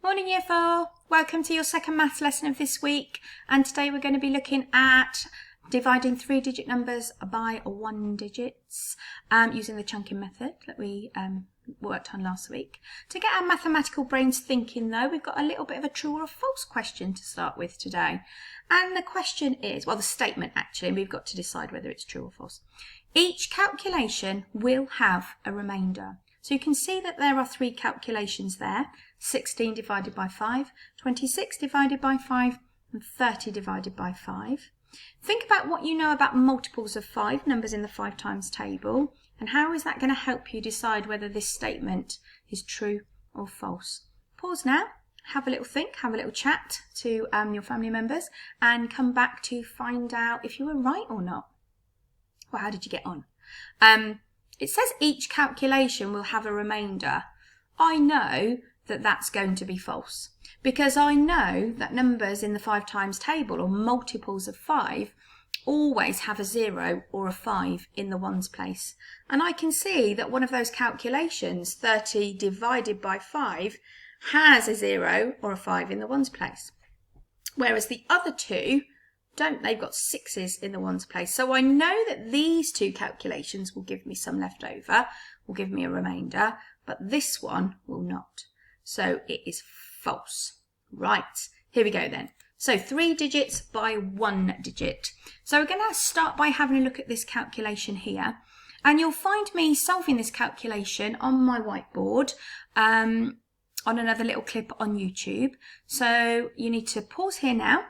Morning Year 4, welcome to your second maths lesson of this week, and today we're going to be looking at dividing 3-digit numbers by 1 digits using the chunking method that we worked on last week. To get our mathematical brains thinking though, we've got a little bit of a true or a false question to start with today. And the question is, well, the statement actually, and we've got to decide whether it's true or false. Each calculation will have a remainder. So you can see that there are 3 calculations there, 16 divided by 5, 26 divided by 5, and 30 divided by 5. Think about what you know about multiples of 5, numbers in the 5 times table, and how is that going to help you decide whether this statement is true or false. Pause now, have a little think, have a little chat to your family members, and come back to find out if you were right or not. Well, how did you get on? It says each calculation will have a remainder. I know that that's going to be false because I know that numbers in the 5 times table or multiples of 5 always have a 0 or a 5 in the ones place. And I can see that one of those calculations, 30 divided by 5, has a 0 or a 5 in the ones place. Whereas the other two don't, they've got 6s in the ones place. So I know that these 2 calculations will give me some left over, will give me a remainder, but this one will not. So it is false. Right, here we go then. So 3 digits by 1 digit. So we're going to start by having a look at this calculation here. And you'll find me solving this calculation on my whiteboard on another little clip on YouTube. So you need to pause here now.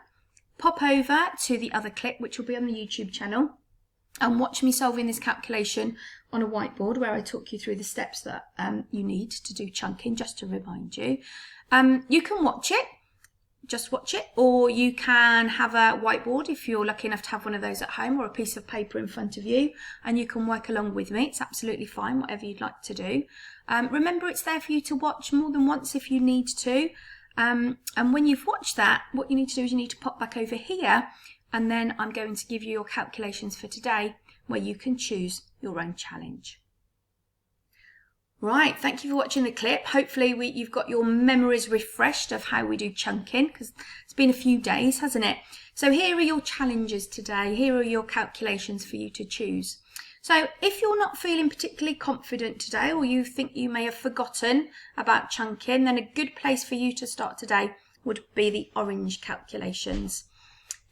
Pop over to the other clip, which will be on the YouTube channel, and watch me solving this calculation on a whiteboard where I talk you through the steps that you need to do chunking, just to remind you. You can watch it, just watch it, or you can have a whiteboard if you're lucky enough to have one of those at home, or a piece of paper in front of you, and you can work along with me. It's absolutely fine, whatever you'd like to do. Remember, it's there for you to watch more than once if you need to. And when you've watched that, what you need to do is you need to pop back over here, and then I'm going to give you your calculations for today where you can choose your own challenge. Right, thank you for watching the clip. Hopefully you've got your memories refreshed of how we do chunking, because it's been a few days, hasn't it? So here are your challenges today. Here are your calculations for you to choose. So if you're not feeling particularly confident today, or you think you may have forgotten about chunking, then a good place for you to start today would be the orange calculations.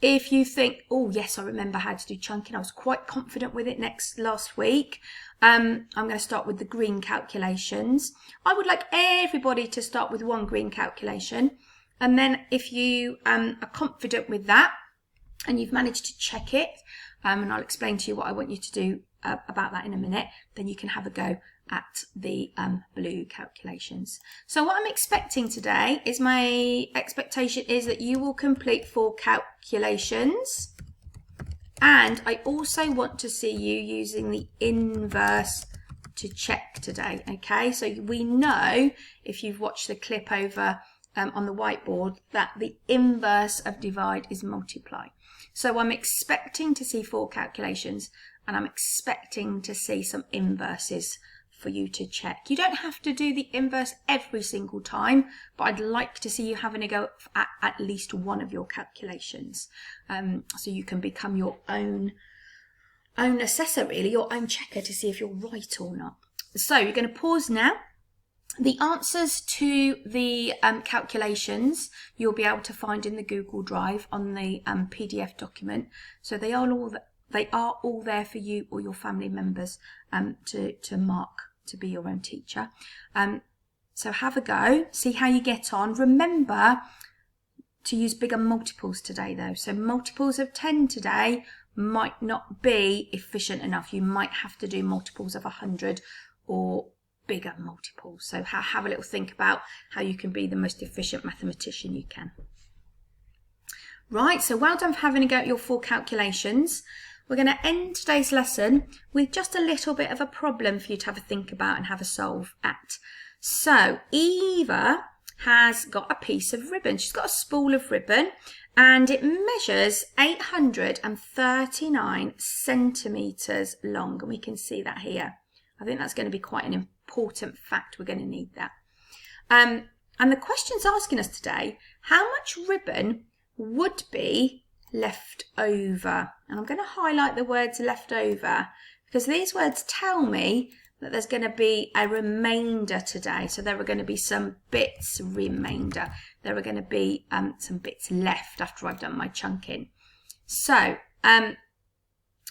If you think, oh yes, I remember how to do chunking, I was quite confident with it last week, I'm going to start with the green calculations. I would like everybody to start with one green calculation, and then if you are confident with that and you've managed to check it, and I'll explain to you what I want you to do about that in a minute, then you can have a go at the blue calculations. So what I'm expecting today is, my expectation is that you will complete 4 calculations, and I also want to see you using the inverse to check today. Okay, so we know, if you've watched the clip over on the whiteboard, that the inverse of divide is multiply. So I'm expecting to see 4 calculations, and I'm expecting to see some inverses for you to check. You don't have to do the inverse every single time, but I'd like to see you having a go at least one of your calculations, so you can become your own assessor, really, your own checker, to see if you're right or not. So you're going to pause now. The answers to the calculations you'll be able to find in the Google Drive on the PDF document. So they are all there for you or your family members to mark to be your own teacher. So have a go, see how you get on. Remember to use bigger multiples today though. So multiples of 10 today might not be efficient enough. You might have to do multiples of 100 or bigger multiples. So have a little think about how you can be the most efficient mathematician you can. Right, so well done for having a go at your 4 calculations. We're going to end today's lesson with just a little bit of a problem for you to have a think about and have a solve at. So Eva has got a piece of ribbon. She's got a spool of ribbon, and it measures 839 centimetres long, and we can see that here. I think that's going to be quite an important fact. We're going to need that. And the question's asking us today, how much ribbon would be left over? And I'm going to highlight the words left over because these words tell me that there's going to be a remainder today. So there are going to be some bits remainder. There are going to be some bits left after I've done my chunking. So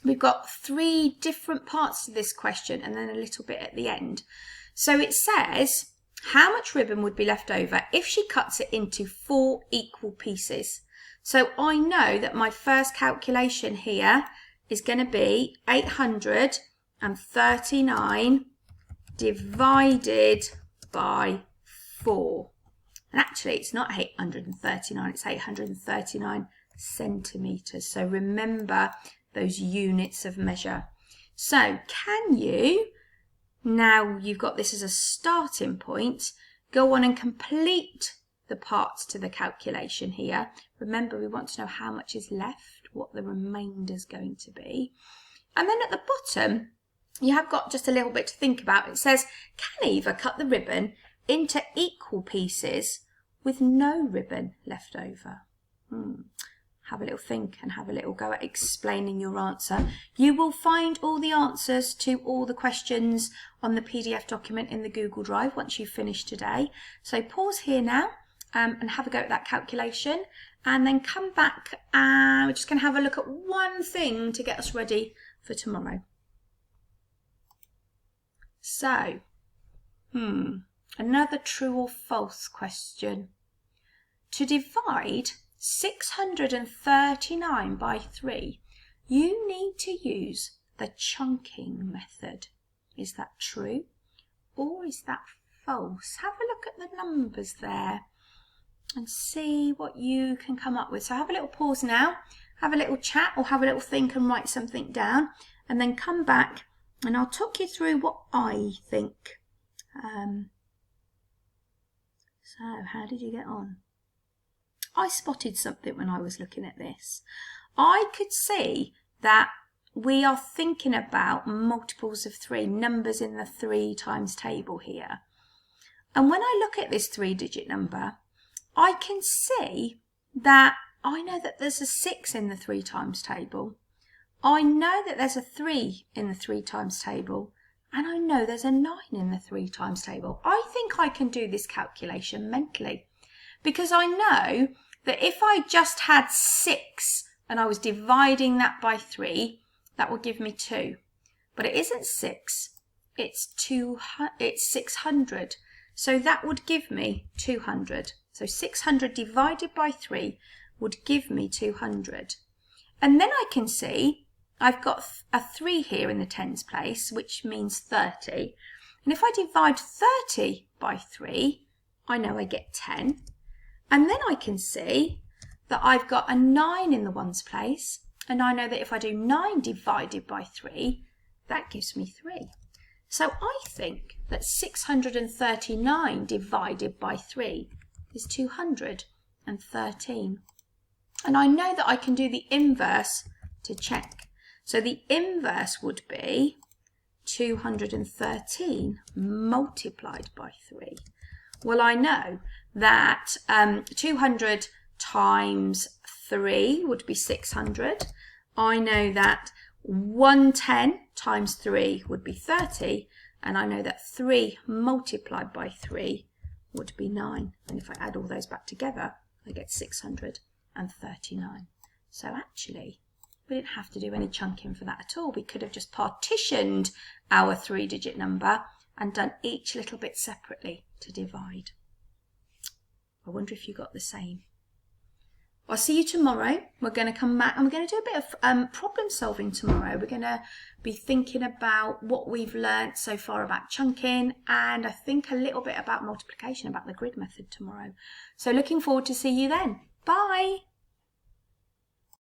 we've got 3 different parts to this question and then a little bit at the end. So it says, how much ribbon would be left over if she cuts it into 4 equal pieces? So I know that my first calculation here is going to be 839 divided by 4. And actually it's not 839, it's 839 centimetres. So remember those units of measure. So can you, now you've got this as a starting point, go on and complete the parts to the calculation here. Remember, we want to know how much is left, what the remainder is going to be. And then at the bottom, you have got just a little bit to think about. It says, can Eva cut the ribbon into equal pieces with no ribbon left over? Have a little think and have a little go at explaining your answer. You will find all the answers to all the questions on the PDF document in the Google Drive once you've finished today. So pause here now and have a go at that calculation, and then come back and we're just going to have a look at one thing to get us ready for tomorrow. So, another true or false question. To divide 639 by 3, you need to use the chunking method. Is that true or is that false? Have a look at the numbers there and see what you can come up with. So have a little pause now, have a little chat or have a little think and write something down, and then come back and I'll talk you through what I think. So how did you get on? I spotted something when I was looking at this. I could see that we are thinking about multiples of 3, numbers in the 3 times table here. And when I look at this 3-digit number, I can see that I know that there's a 6 in the 3 times table. I know that there's a 3 in the 3 times table. And I know there's a 9 in the 3 times table. I think I can do this calculation mentally because I know that if I just had 6 and I was dividing that by 3, that would give me 2. But it isn't 6, it's 600. So that would give me 200. So 600 divided by 3 would give me 200. And then I can see I've got a 3 here in the tens place, which means 30. And if I divide 30 by 3, I know I get 10. And then I can see that I've got a 9 in the ones place, and I know that if I do 9 divided by 3, that gives me 3. So I think that 639 divided by 3 is 213. And I know that I can do the inverse to check. So the inverse would be 213 multiplied by 3. Well, I know that 200 times 3 would be 600. I know that 110 times 3 would be 30. And I know that 3 multiplied by 3 would be 9. And if I add all those back together, I get 639. So actually, we didn't have to do any chunking for that at all. We could have just partitioned our 3-digit number and done each little bit separately to divide. I wonder if you got the same. I'll see you tomorrow. We're going to come back and we're going to do a bit of problem solving tomorrow. We're going to be thinking about what we've learnt so far about chunking, and I think a little bit about multiplication, about the grid method tomorrow. So looking forward to see you then. Bye.